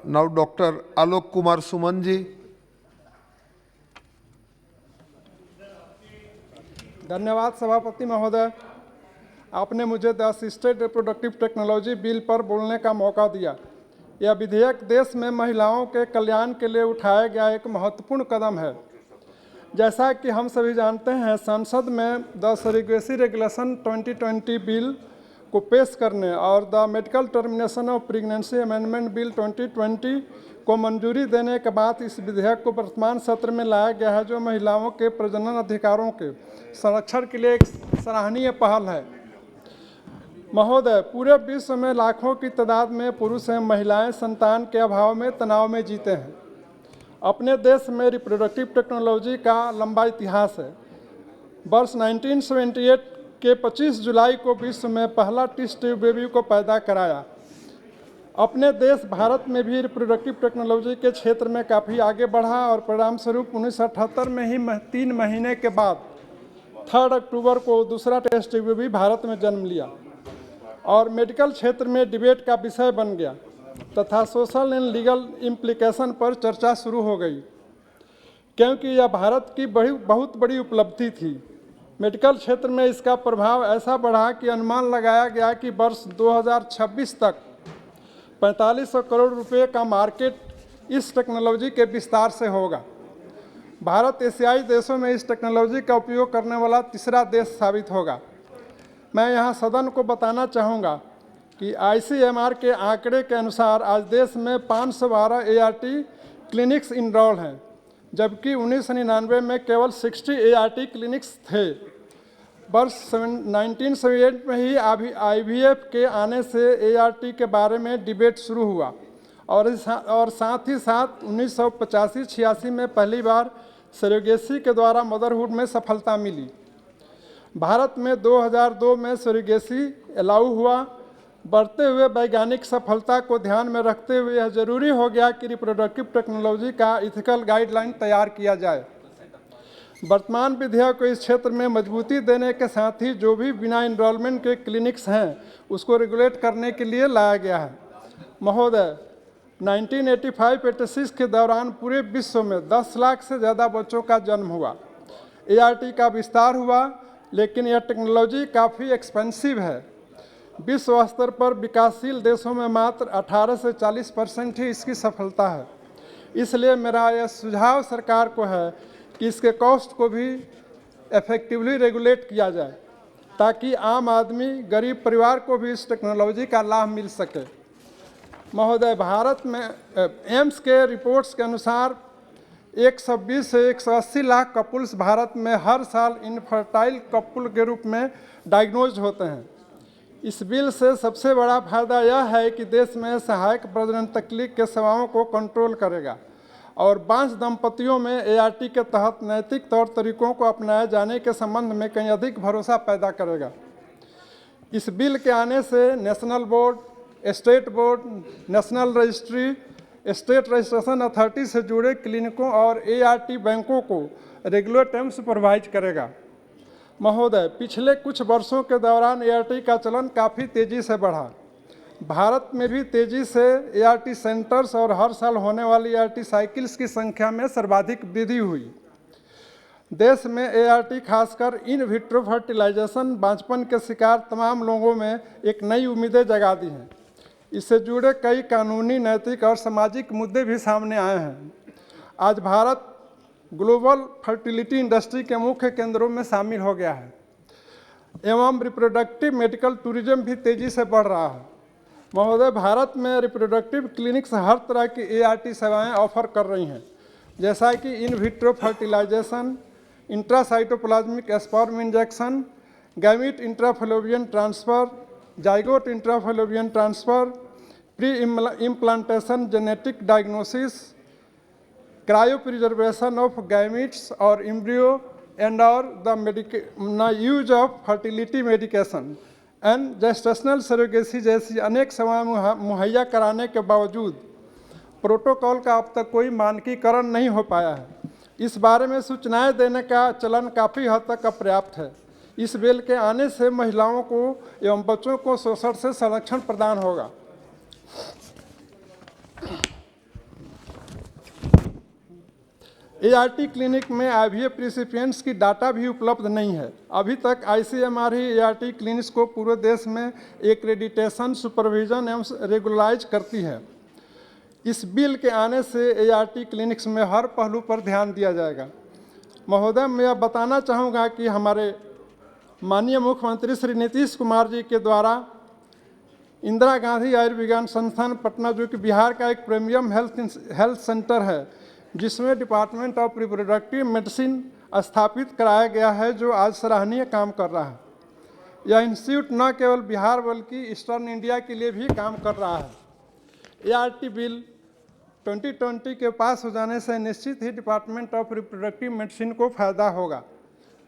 Now doctor Alok Kumar Suman ji. धन्यवाद सभापति महोदय, आपने मुझे the assisted reproductive technology bill पर बोलने का मौका दिया। यह विधेयक देश में महिलाओं के कल्याण के लिए उठाया गया एक महत्वपूर्ण कदम है। जैसा कि हम सभी जानते हैं, संसद में द सरोगेसी रेगुलेशन 2020 बिल को पेश करने और the medical termination of pregnancy amendment bill 2020 को मंजूरी देने के बाद इस विधेयक को वर्तमान सत्र में लाया गया है, जो महिलाओं के प्रजनन अधिकारों के संरक्षण के लिए एक सराहनीय पहल है। महोदय, पूरे विश्व में लाखों की तादाद में पुरुष एवं महिलाएं संतान के अभाव में तनाव में जीते हैं। अपने देश में रिप्रोडक्टिव टेक्नोलॉजी का लंबा इतिहास है। वर्ष 1978 के 25 जुलाई को विश्व में पहला टेस्ट ट्यूब बेबी को पैदा कराया। अपने देश भारत में भी रिप्रोडक्टिव टेक्नोलॉजी के क्षेत्र में काफ़ी आगे बढ़ा और परिणामस्वरूप 1978 में ही 3 महीने के बाद 3 अक्टूबर को दूसरा टेस्ट ट्यूब बेबी भारत में जन्म लिया और मेडिकल क्षेत्र में डिबेट का विषय बन गया तथा सोशल एंड लीगल इम्प्लीकेशन पर चर्चा शुरू हो गई, क्योंकि यह भारत की बहुत बड़ी उपलब्धि थी। मेडिकल क्षेत्र में इसका प्रभाव ऐसा बढ़ा कि अनुमान लगाया गया कि वर्ष 2026 तक 4500 करोड़ रुपए का मार्केट इस टेक्नोलॉजी के विस्तार से होगा। भारत एशियाई देशों में इस टेक्नोलॉजी का उपयोग करने वाला तीसरा देश साबित होगा। मैं यहाँ सदन को बताना चाहूँगा कि ICMR के आंकड़े के अनुसार आज देश में 512 ART क्लिनिक्स इनरोल हैं, जबकि 1999 में केवल 60 ART क्लिनिक्स थे। वर्ष 1978 में ही IVF के आने से ART के बारे में डिबेट शुरू हुआ और साथ ही साथ 1985-86 में पहली बार सरोगेसी के द्वारा मदरहुड में सफलता मिली। भारत में 2002 में सरोगेसी अलाउ हुआ। बढ़ते हुए वैज्ञानिक सफलता को ध्यान में रखते हुए यह जरूरी हो गया कि रिप्रोडक्टिव टेक्नोलॉजी का इथिकल गाइडलाइन तैयार किया जाए। वर्तमान विधेयक को इस क्षेत्र में मजबूती देने के साथ ही जो भी बिना इनरोलमेंट के क्लिनिक्स हैं उसको रेगुलेट करने के लिए लाया गया है। महोदय, 1985-86 के दौरान पूरे विश्व में 10 लाख से ज़्यादा बच्चों का जन्म हुआ। ART का विस्तार हुआ, लेकिन यह टेक्नोलॉजी काफ़ी एक्सपेंसिव है। विश्व स्तर पर विकासशील देशों में मात्र 18 से 40% ही इसकी सफलता है। इसलिए मेरा यह सुझाव सरकार को है कि इसके कॉस्ट को भी इफेक्टिवली रेगुलेट किया जाए, ताकि आम आदमी, गरीब परिवार को भी इस टेक्नोलॉजी का लाभ मिल सके। महोदय, भारत में एम्स के रिपोर्ट्स के अनुसार 120 से 180 लाख कपुल्स भारत में हर साल इनफर्टाइल कपुल के रूप में डायग्नोज होते हैं। इस बिल से सबसे बड़ा फायदा यह है कि देश में सहायक प्रजनन तकनीक के सेवाओं को कंट्रोल करेगा और बांझ दंपतियों में ART के तहत नैतिक तौर तरीकों को अपनाए जाने के संबंध में कहीं अधिक भरोसा पैदा करेगा। इस बिल के आने से national board, state board, national registry, state registration authority से जुड़े क्लिनिकों और ART बैंकों को रेगुलेट एवं सुपरवाइज करेगा। महोदय, पिछले कुछ वर्षों के दौरान ART का चलन काफ़ी तेज़ी से बढ़ा। भारत में भी तेज़ी से ART सेंटर्स और हर साल होने वाली ART साइकिल्स की संख्या में सर्वाधिक वृद्धि हुई। देश में ART खासकर इन विट्रो फर्टिलाइजेशन बांझपन के शिकार तमाम लोगों में एक नई उम्मीदें जगा दी हैं। इससे जुड़े कई कानूनी, नैतिक और सामाजिक मुद्दे भी सामने आए हैं। आज भारत ग्लोबल फर्टिलिटी इंडस्ट्री के मुख्य केंद्रों में शामिल हो गया है एवं रिप्रोडक्टिव मेडिकल टूरिज्म भी तेज़ी से बढ़ रहा है। महोदय, भारत में रिप्रोडक्टिव क्लिनिक्स हर तरह की ART सेवाएं ऑफर कर रही हैं, जैसा कि in vitro fertilisation, intracytoplasmic sperm injection, gamete intrafallopian transfer, zygote intrafallopian transfer, pre implantation genetic diagnosis, cryopreservation of gametes और एम्ब्रियो एंड और the use of fertility medication and gestational surrogacy जैसी अनेक सेवाएं मुहैया कराने के बावजूद प्रोटोकॉल का अब तक कोई मानकीकरण नहीं हो पाया है। इस बारे में सूचनाएं देने का चलन काफ़ी हद तक अपर्याप्त है। इस बिल के आने से महिलाओं को एवं बच्चों को शोषण से संरक्षण प्रदान होगा। ART क्लिनिक में IVF रेसिपिएंट्स की डाटा भी उपलब्ध नहीं है। अभी तक ICMR ही ART क्लिनिक्स को पूरे देश में एक्रेडिटेशन, सुपरविजन एवं रेगुलराइज करती है। इस बिल के आने से ART क्लिनिक्स में हर पहलू पर ध्यान दिया जाएगा। महोदय, मैं यह बताना चाहूँगा कि हमारे माननीय मुख्यमंत्री श्री नीतीश कुमार जी के द्वारा इंदिरा गांधी आयुर्विज्ञान संस्थान पटना, जो कि बिहार का एक प्रीमियम हेल्थ सेंटर है, जिसमें डिपार्टमेंट ऑफ रिप्रोडक्टिव मेडिसिन स्थापित कराया गया है, जो आज सराहनीय काम कर रहा है। यह इंस्टीट्यूट न केवल बिहार बल्कि ईस्टर्न इंडिया के लिए भी काम कर रहा है। ART बिल 2020 के पास हो जाने से निश्चित ही डिपार्टमेंट ऑफ रिप्रोडक्टिव मेडिसिन को फायदा होगा।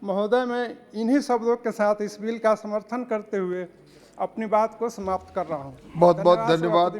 महोदय, मैं इन्हीं शब्दों के साथ इस बिल का समर्थन करते हुए अपनी बात को समाप्त कर रहा हूँ। बहुत बहुत धन्यवाद।